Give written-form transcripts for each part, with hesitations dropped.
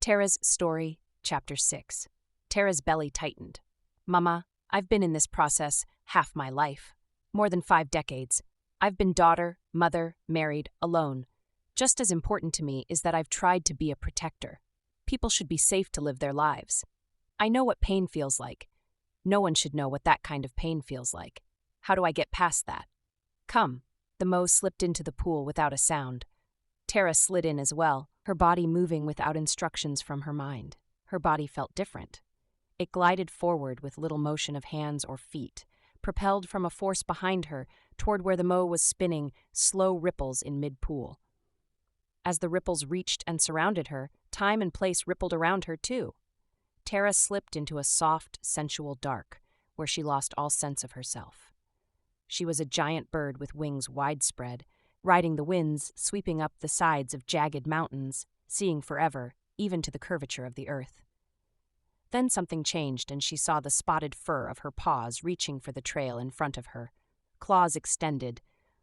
Terra's story, Chapter 6. Terra's belly tightened. Mama, I've been in this process half my life. More than 5 decades. I've been daughter, mother, married, alone. Just as important to me is that I've tried to be a protector. People should be safe to live their lives. I know what pain feels like. No one should know what that kind of pain feels like. How do I get past that? Come. The Mo slipped into the pool without a sound. Terra slid in as well, her body moving without instructions from her mind. Her body felt different. It glided forward with little motion of hands or feet, propelled from a force behind her toward where the Mo was spinning slow ripples in mid-pool. As the ripples reached and surrounded her, time and place rippled around her too. Terra slipped into a soft, sensual dark, where she lost all sense of herself. She was a giant bird with wings widespread, riding the winds, sweeping up the sides of jagged mountains, seeing forever, even to the curvature of the earth. Then something changed, and she saw the spotted fur of her paws reaching for the trail in front of her, claws extended,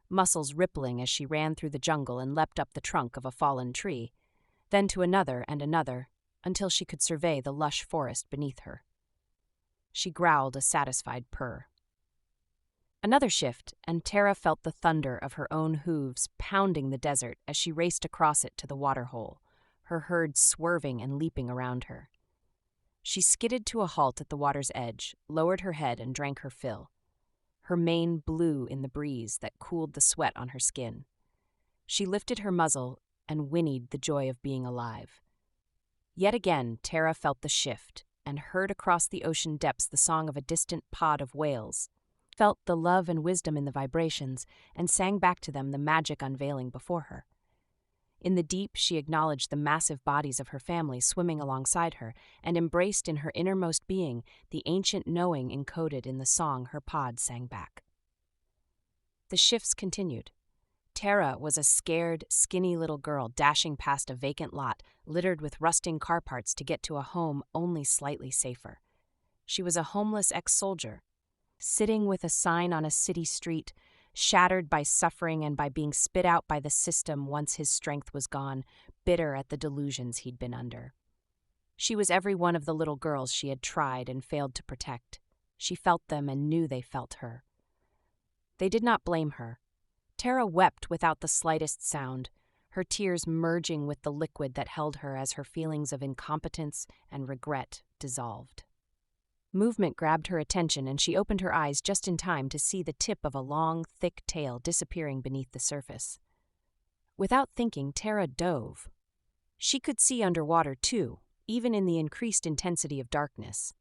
muscles rippling as she ran through the jungle and leapt up the trunk of a fallen tree, then to another and another, until she could survey the lush forest beneath her. She growled a satisfied purr. Another shift, and Terra felt the thunder of her own hooves pounding the desert as she raced across it to the waterhole, her herd swerving and leaping around her. She skidded to a halt at the water's edge, lowered her head and drank her fill. Her mane blew in the breeze that cooled the sweat on her skin. She lifted her muzzle and whinnied the joy of being alive. Yet again, Terra felt the shift and heard across the ocean depths the song of a distant pod of whales, felt the love and wisdom in the vibrations, and sang back to them the magic unveiling before her. In the deep, she acknowledged the massive bodies of her family swimming alongside her, and embraced in her innermost being the ancient knowing encoded in the song her pod sang back. The shifts continued. Terra was a scared, skinny little girl dashing past a vacant lot littered with rusting car parts to get to a home only slightly safer. She was a homeless ex-soldier, sitting with a sign on a city street, shattered by suffering and by being spit out by the system once his strength was gone, bitter at the delusions he'd been under. She was every one of the little girls she had tried and failed to protect. She felt them and knew they felt her. They did not blame her. Terra wept without the slightest sound, her tears merging with the liquid that held her as her feelings of incompetence and regret dissolved. Movement grabbed her attention, and she opened her eyes just in time to see the tip of a long, thick tail disappearing beneath the surface. Without thinking, Terra dove. She could see underwater, too, even in the increased intensity of darkness.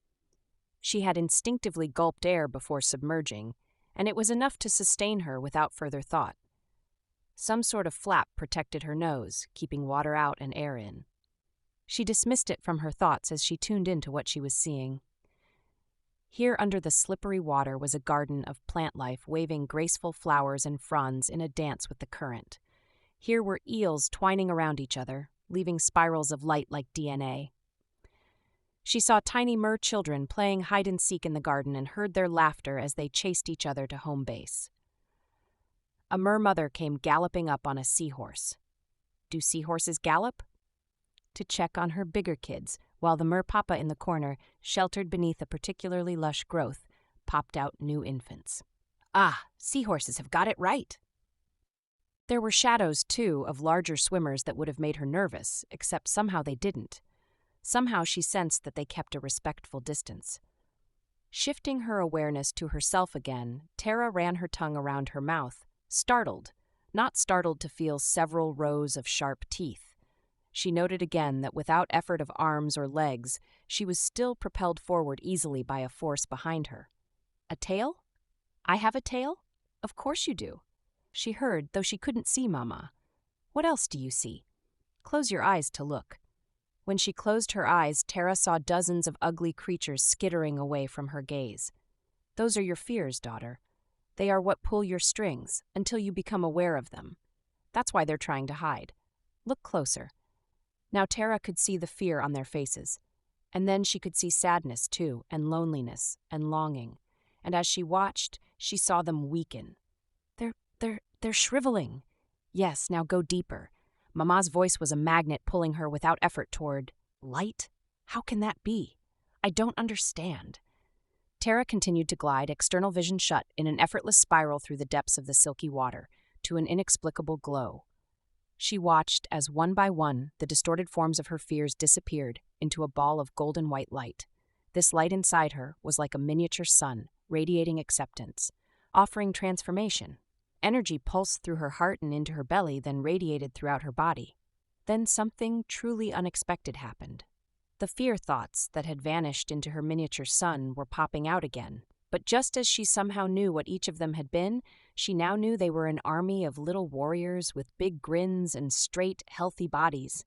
She had instinctively gulped air before submerging, and it was enough to sustain her without further thought. Some sort of flap protected her nose, keeping water out and air in. She dismissed it from her thoughts as she tuned into what she was seeing. Here under the slippery water was a garden of plant life waving graceful flowers and fronds in a dance with the current. Here were eels twining around each other, leaving spirals of light like DNA. She saw tiny mer children playing hide-and-seek in the garden and heard their laughter as they chased each other to home base. A mer mother came galloping up on a seahorse. Do seahorses gallop? To check on her bigger kids, while the mer papa in the corner, sheltered beneath a particularly lush growth, popped out new infants. Ah, seahorses have got it right. There were shadows, too, of larger swimmers that would have made her nervous, except somehow they didn't. Somehow she sensed that they kept a respectful distance. Shifting her awareness to herself again, Terra ran her tongue around her mouth, startled, not startled to feel several rows of sharp teeth. She noted again that without effort of arms or legs, she was still propelled forward easily by a force behind her. A tail? I have a tail? Of course you do. She heard, though she couldn't see Mama. What else do you see? Close your eyes to look. When she closed her eyes, Terra saw dozens of ugly creatures skittering away from her gaze. Those are your fears, daughter. They are what pull your strings, until you become aware of them. That's why they're trying to hide. Look closer. Now Terra could see the fear on their faces, and then she could see sadness, too, and loneliness, and longing, and as she watched, she saw them weaken. They're shriveling. Yes, now go deeper. Mama's voice was a magnet pulling her without effort toward Light? How can that be? I don't understand. Terra continued to glide, external vision shut, in an effortless spiral through the depths of the silky water, to an inexplicable glow. She watched as, one by one, the distorted forms of her fears disappeared into a ball of golden white light. This light inside her was like a miniature sun, radiating acceptance, offering transformation. Energy pulsed through her heart and into her belly, then radiated throughout her body. Then something truly unexpected happened. The fear thoughts that had vanished into her miniature sun were popping out again. But just as she somehow knew what each of them had been, she now knew they were an army of little warriors with big grins and straight, healthy bodies.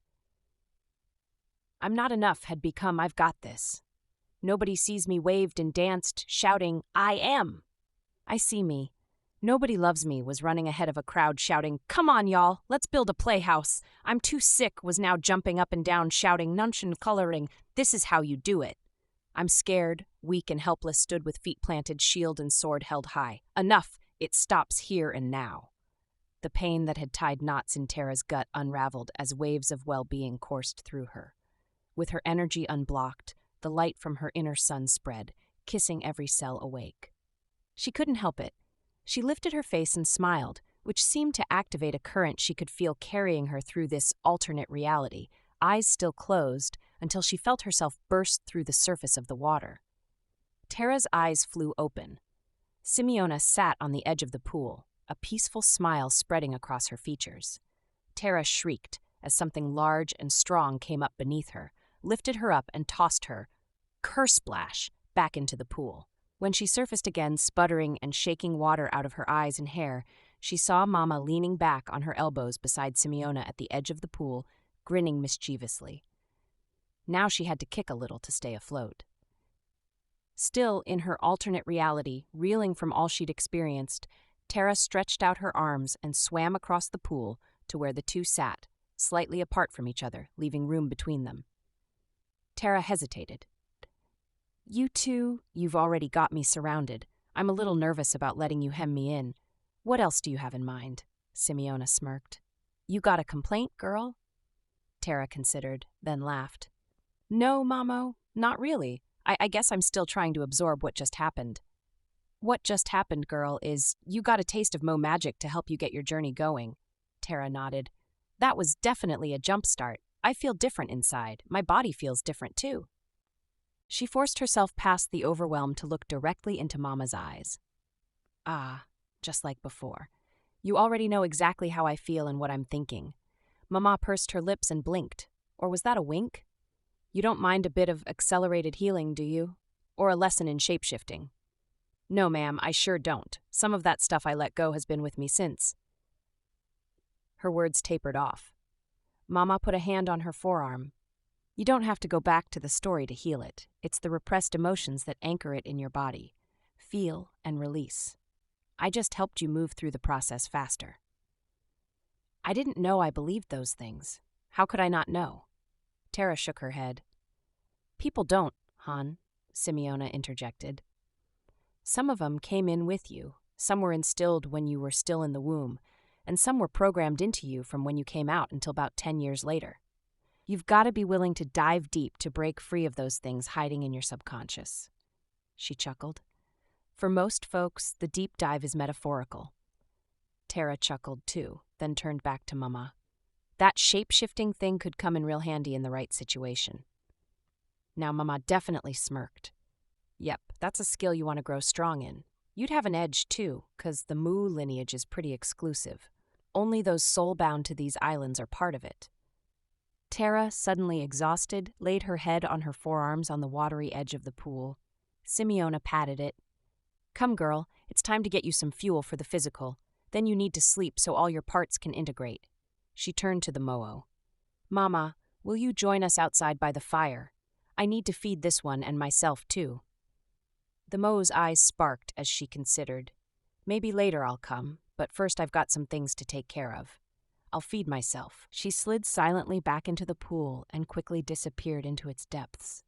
I'm not enough had become I've got this. Nobody sees me waved and danced, shouting, I am. I see me. Nobody loves me was running ahead of a crowd shouting, come on, y'all, let's build a playhouse. I'm too sick was now jumping up and down shouting, nunch and coloring, this is how you do it. I'm scared, weak and helpless stood with feet planted, shield and sword held high. Enough, it stops here and now. The pain that had tied knots in Terra's gut unraveled as waves of well-being coursed through her. With her energy unblocked, the light from her inner sun spread, kissing every cell awake. She couldn't help it. She lifted her face and smiled, which seemed to activate a current she could feel carrying her through this alternate reality, eyes still closed, until she felt herself burst through the surface of the water. Terra's eyes flew open. Simeona sat on the edge of the pool, a peaceful smile spreading across her features. Terra shrieked as something large and strong came up beneath her, lifted her up and tossed her, kersplash, back into the pool. When she surfaced again, sputtering and shaking water out of her eyes and hair, she saw Mama leaning back on her elbows beside Simeona at the edge of the pool, grinning mischievously. Now she had to kick a little to stay afloat. Still in her alternate reality, reeling from all she'd experienced, Terra stretched out her arms and swam across the pool to where the two sat, slightly apart from each other, leaving room between them. Terra hesitated. You two, you've already got me surrounded. I'm a little nervous about letting you hem me in. What else do you have in mind? Simeona smirked. You got a complaint, girl? Terra considered, then laughed. No, Mamo, not really. I guess I'm still trying to absorb what just happened. What just happened, girl, is you got a taste of Mo magic to help you get your journey going. Terra nodded. That was definitely a jump start. I feel different inside. My body feels different, too. She forced herself past the overwhelm to look directly into Mama's eyes. Ah, just like before. You already know exactly how I feel and what I'm thinking. Mama pursed her lips and blinked. Or was that a wink? You don't mind a bit of accelerated healing, do you? Or a lesson in shapeshifting? No, ma'am, I sure don't. Some of that stuff I let go has been with me since. Her words tapered off. Mama put a hand on her forearm. You don't have to go back to the story to heal it. It's the repressed emotions that anchor it in your body. Feel and release. I just helped you move through the process faster. I didn't know I believed those things. How could I not know? Terra shook her head. People don't, hon, Simeona interjected. Some of them came in with you. Some were instilled when you were still in the womb, and some were programmed into you from when you came out until about 10 years later. You've got to be willing to dive deep to break free of those things hiding in your subconscious. She chuckled. For most folks, the deep dive is metaphorical. Terra chuckled too, then turned back to Mama. That shape-shifting thing could come in real handy in the right situation. Now Mama definitely smirked. Yep, that's a skill you want to grow strong in. You'd have an edge too, 'cause the Mu lineage is pretty exclusive. Only those soul-bound to these islands are part of it. Terra, suddenly exhausted, laid her head on her forearms on the watery edge of the pool. Simeona patted it. Come, girl, it's time to get you some fuel for the physical. Then you need to sleep so all your parts can integrate. She turned to the Mo'o. Mama, will you join us outside by the fire? I need to feed this one and myself, too. The Mo's eyes sparked as she considered. Maybe later I'll come, but first I've got some things to take care of. I'll feed myself. She slid silently back into the pool and quickly disappeared into its depths.